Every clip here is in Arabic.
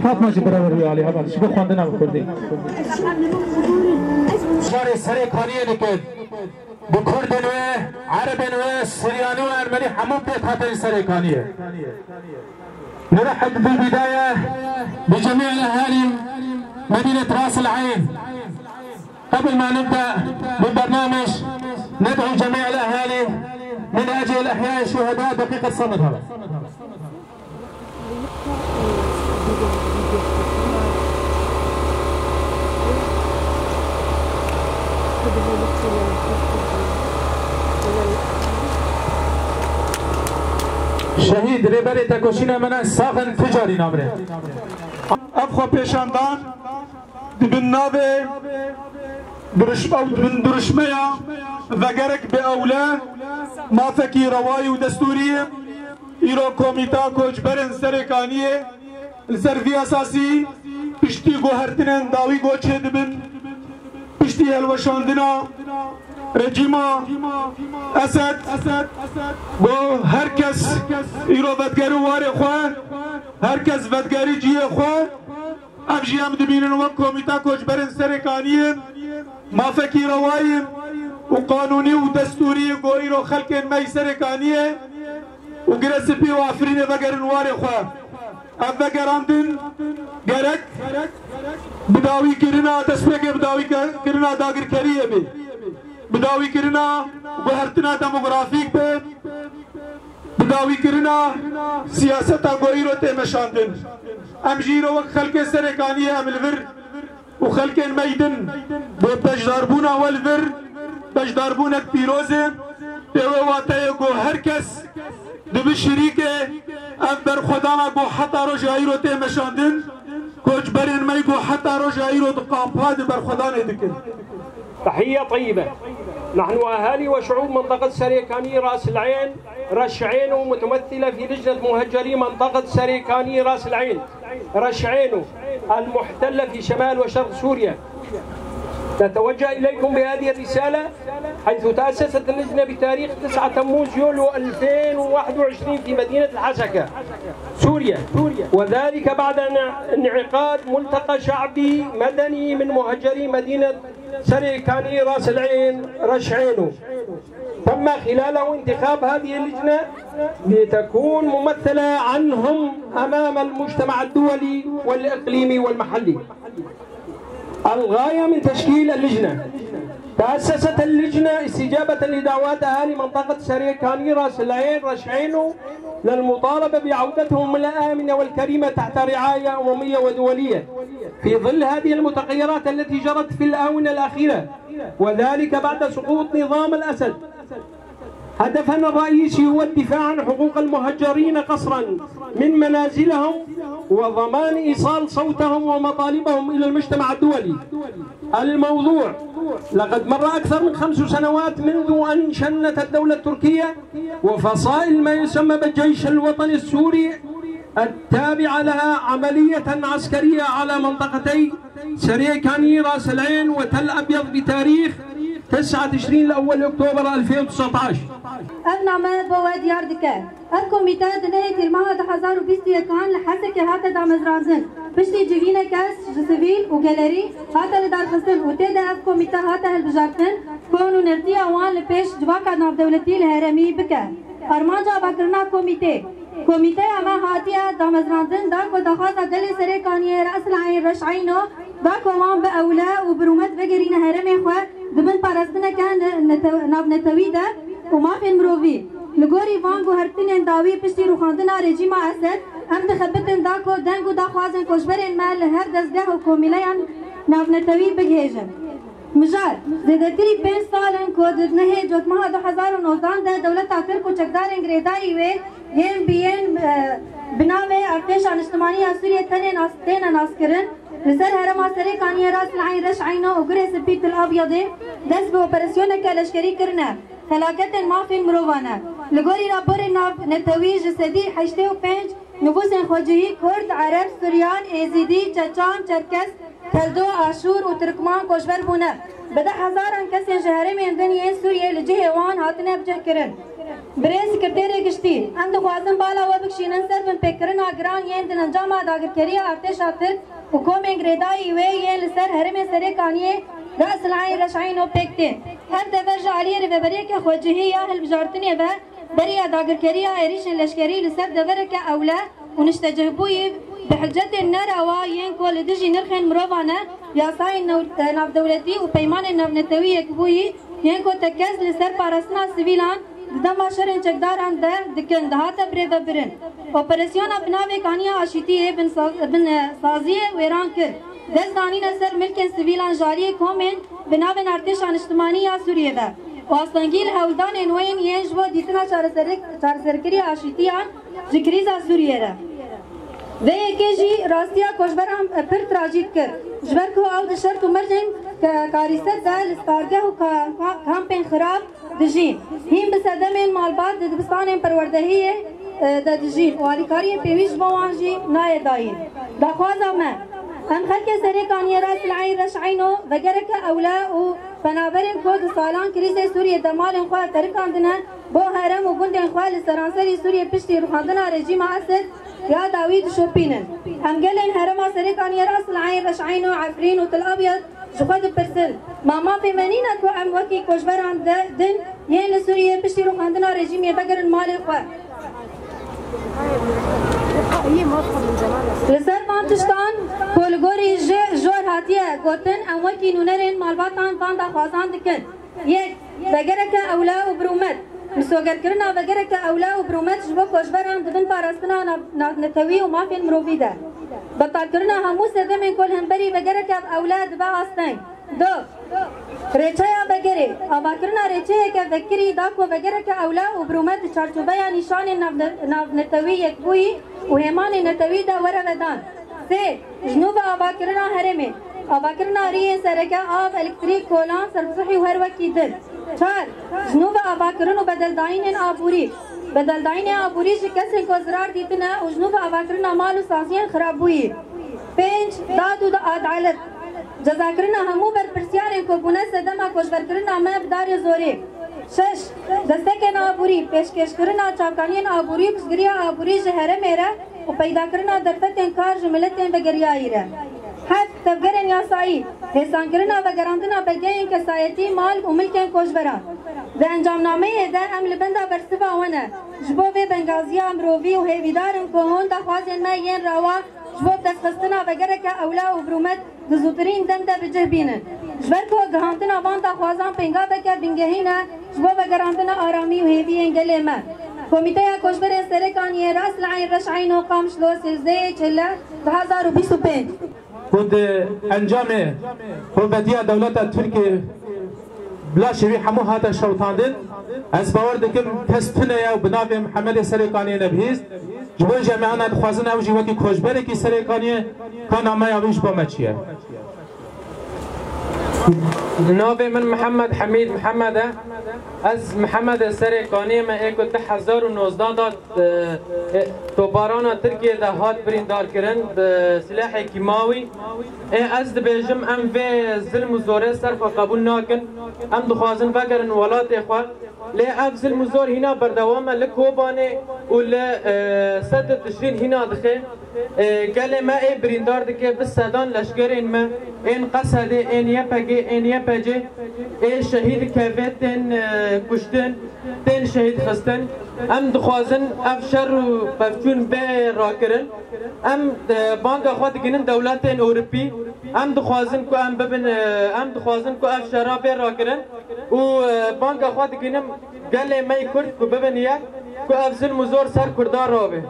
فاطمه جبر وريالي هذا شو بخوندنا بكردي شارع سري كانيه نكد بكردن و عربن و سرياني و ارمني همو بيت هاتين سري كانيه نرحب بالبدايه بجميع الاهالي مدينه راس العين. قبل ما نبدا بالبرنامج ندعو جميع الاهالي من اجل احياء الشهداء دقيقه صمت. هذا شهید ریبری تکوشین من ساخن تجاری نامره افخو پیشاندان دبن نابه درشمیا وگرک به اوله مافکی روایی و دستوری ایرو کومیتا کوچبرن سرکانیه السرفی اساسی پشتی گوهرتنن داوی گوچه دبن پشتی هلوشاندنا رجیما اسد بو هر کس ایرو بدگری واره خواه هر کس بدگری جیه خواه امجی هم دبینن و کومیتا کوچبرن سرکانیه مافکی روایی و قانونی و دستوری گو ایرو خلق می سرکانیه و گرسپی و افرین بگرن واره خواه اب بگراندن گرک بداوی کرنا دسپیک بداوی کرنا داگر کریه بی بداوی کرنا گوهرتنا دموگرافیک بی بداوی کرنا سیاستا گوئی رو تیمشاندن امجی رو وقت خلق سرکانیه املور و خلق میدن بو بجداربونا والور بجداربونک پیروزه تیوه واتای گو هر کس دو شریکه ام بر خدانا گو حتا رو جایی رو تیمشاندن کوچ برین می گو حتا رو جایی رو دو قامپاد بر خدا ندکن تحية طيبة. نحن أهالي وشعوب منطقة سريكاني راس العين رشعينو، متمثلة في لجنة مهجري منطقة سريكاني راس العين رشعينو المحتلة في شمال وشرق سوريا، نتوجه إليكم بهذه الرسالة حيث تأسست اللجنة بتاريخ 9 تموز يوليو 2021 في مدينة الحسكة سوريا، وذلك بعد انعقاد ملتقى شعبي مدني من مهجري مدينة سريكاني راس العين رشعينو، تم خلاله انتخاب هذه اللجنة لتكون ممثلة عنهم أمام المجتمع الدولي والإقليمي والمحلي. الغاية من تشكيل اللجنة: تأسست اللجنة استجابة لدعوات أهالي منطقة سريكاني راس العين رشعينو للمطالبة بعودتهم الآمنة والكريمة تحت رعاية أممية ودولية في ظل هذه المتغيرات التي جرت في الآونة الأخيرة، وذلك بعد سقوط نظام الأسد. هدفنا الرئيسي هو الدفاع عن حقوق المهجرين قسرا من منازلهم وضمان إيصال صوتهم ومطالبهم إلى المجتمع الدولي. الموضوع: لقد مر أكثر من 5 سنوات منذ أن شنت الدولة التركية وفصائل ما يسمى بالجيش الوطني السوري التابعة لها عملية عسكرية على منطقتي سريكاني راس العين وتل أبيض بتاريخ 9 تشرين الأول أكتوبر 2019. أبنعمة بواد ياردكه الكوميتا دنيا المهد 2021 لحسكة هاتا دامزرانزن بشتي جيفينا كاس جسفيل وجاليري هاتا لدار خستن وتدا الكوميتا هاتا هالبجارتن كونوا نرتي أوان لبيش جواكا ناف دولتي الهرمي بكا أرمانجا بكرنا كوميتا أما هاتيا دامزرانزن داكو دخاطة دلي سريكانية رأس العين رشعينو داكو وان بأولا وبرومت بقرين هرمي خواه دبن باراستنا كان ناف نتويدا وما في المروفي لغوري فانغو هرتين داوي بشتي روخاندنا رجيم أسد أم دخبتن داكو دنگو دا خوازن كوشبرين مال هر دزگاه وكوميليان ناف نتوي بگهيجن مجار زيدتري 5 سالن كود نهي جوت مها 2019 ده دولتا تركو چکدارن گريداي وي ين بين بناوي ارتش اجتماعي سوريا تنين ناسكرن لسر هرما سريكاني راس العين رشعينو وقري سبيت الابيض دس باوبراسيون كالشكري كرنا فلاكت ما في المروفانا لغوري رابور نتوي جسدي 85 نفوس خواجهي كرد عرب سوريان ايزيدي چچان چركس كلدو عاشور وتركمان كوشبر بونا بدا هزاران كسي جهري من دنيا سوريا لجهه وان هاتنا بجكرن بريس سكرتيري گشتي اند خوازن بالا وبكشينن سربن پكرن اگران ين دن جاما داگر كريا ارتش اتر وكومين گريداي وي ين لسر هرم سريكانيه راس العين رشعينو پكتي هر دفج علي ربريك خوجهي اهل بجارتني به بريا داگر كريا ايريشن لشكري لسر دبرك اولا ونشتجهبوي بحجة النروا ين كل دجي نرخن مروفانا يا ساين ناف دولتي وبيمان الناف نتوي كبوي ين كو تكز لسر بارسنا سيفيلان دما شرن چکداران ده دکن دهاتا بريفا برن اوپراسيون بناوي كانيا عشيتي بن سازيه ويران كر دست دانين سر ملكن سيفيلان جاري كومن بناوي ارتش اجتماعي سوريا ده واستنجيل هولدان انوين ينجبو ديتنا چارسركري عشيتيان جكريزا سوريا ده ve ekêjî rastiya koçberan pir trajîk kir ji ber ku ew di şert û mircên karîser de li stargeh û kampên xirab dijîn hîn bi sedemên malbat di dibistanên perwerdehiyê de dijîn û alîkariyên pêwî ji bo wan jî nayê dayîn. Daxwaza me em xelkê Serêkaniyê Ras el Eyn Reş'îno vegereke ewle û penaberên ku di salan krîzê Sûriyê de malên xwe terikandine bo herem û gundên xwe li seranserî Sûriyê piştî rûxandina rejîma Esed يا داوود شوبينن هم قالن هرما سريكانية راس العين رشعينو عفرين وتل أبيض جخد برسل ما في منينة كو عم وكي كوشبر عن دن ين لسوريا بشتي روح عندنا رجيم يبقر المال الخوة لسر مانتشتان كولغوري جور هاتيه قوتن ام وكي نونرين مالباتان فاندا خوازان دكن يك بقرك أولا وبرومت مسوگر کرنا وگره که اولا و برومت جبو کوشبران دبن پاراستنا نتوی و ما فين مروفی ده بطال کرنا همو سده من کل همبری وگره که اولا دبا آستن دو ریچه یا وگره آبا کرنا ریچه که وگری داکو وگره که اولا و برومت چارچوبه یا نشان ناف نتوی یک بوی و همان نتوی ده وره ودان سه جنوب آبا کرنا هرمه آواکرنا ریه سرکه آب الکتریک کولان سربزحی و هر وکی دل 4 جنوب آواکرن و بدلداین آبوری بدلداین آبوری شکست کو زرار دیتنه و جنوب آواکرنا مال و سازین خراب بویی 5 داد و عدالت جزا کرنا همو بر پرسیارن کو بونه سدما کوشبر کرنا ما بدار زوری 6 دستک آبوری پیشکش کرنا چاکانی آبوری کسگریا آبوری جهره میره و پیدا کرنا درفتن کار جملتن بگریایی ره 7 تفگرن یاسایی حسان کرنا و گراندنا بلگین کسایتی مال و ملکن کوشبران ده انجام نامه ده عمل بنده برسفا ونه جبو و بنگازی امروی و هیویدارن که هون دخوازن ما ین روا جبو دستخستنا بگره که اولا و برومت دزوترین دم ده بجه بینن جبر که گهاندنا وان دخوازان پنگا بکر بینگهینه جبو بگراندنا آرامی و هیوی انگل ما کمیته کوشبر سرکانی راس العین رشعین و قام شلو سلزه چله 2025 خود انجام حکومتی دولت ترکیه بلا شوی همو هات شوطاندن از باور دکم پستونه یا بناو محمد سرکانی نبیست جبو جمعنا دخوازن او جیوکی کوشبر کی سرکانی کانامه اویش با مچیه نوبه من محمد حمید محمد از محمد سرکانی ما ایکو 2019 داد توباران ترکیه ده هات بریندار کرن سلاح کیماوی از دبیجم ام و ظلم و زوره صرف قبول ناکن ام دخوازن فکرن ولات اخوان لی اف ظلم و زور هنا بردوامه لکوبانه و لسد تشرین هنا دخه قال ما اي بريندار دكي بالسادان لشكرين ما ان قصد ان يبقى ان يبقى اي شهيد كافتن كشتن تن شهيد خستن ام دخوازن افشر بفتون به راكرن ام بانك اخوات جنن دولتين اوروبي ام دخوازن كو ام ببن ام دخوازن كو افشرا به راكرن و بانك اخوات جنن قال ما يكرد كو ببن ياك كو افزل مزور سر كردار رابه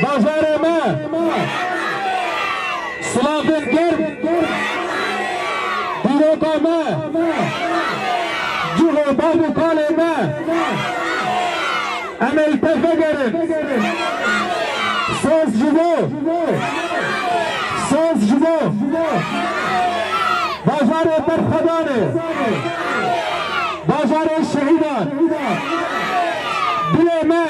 بازار ما سلافن گرد دیروکا ما جوه بابو کال ما عمل تفگرن ساز جبو بازار برخدانه بازار شهیدان دل ما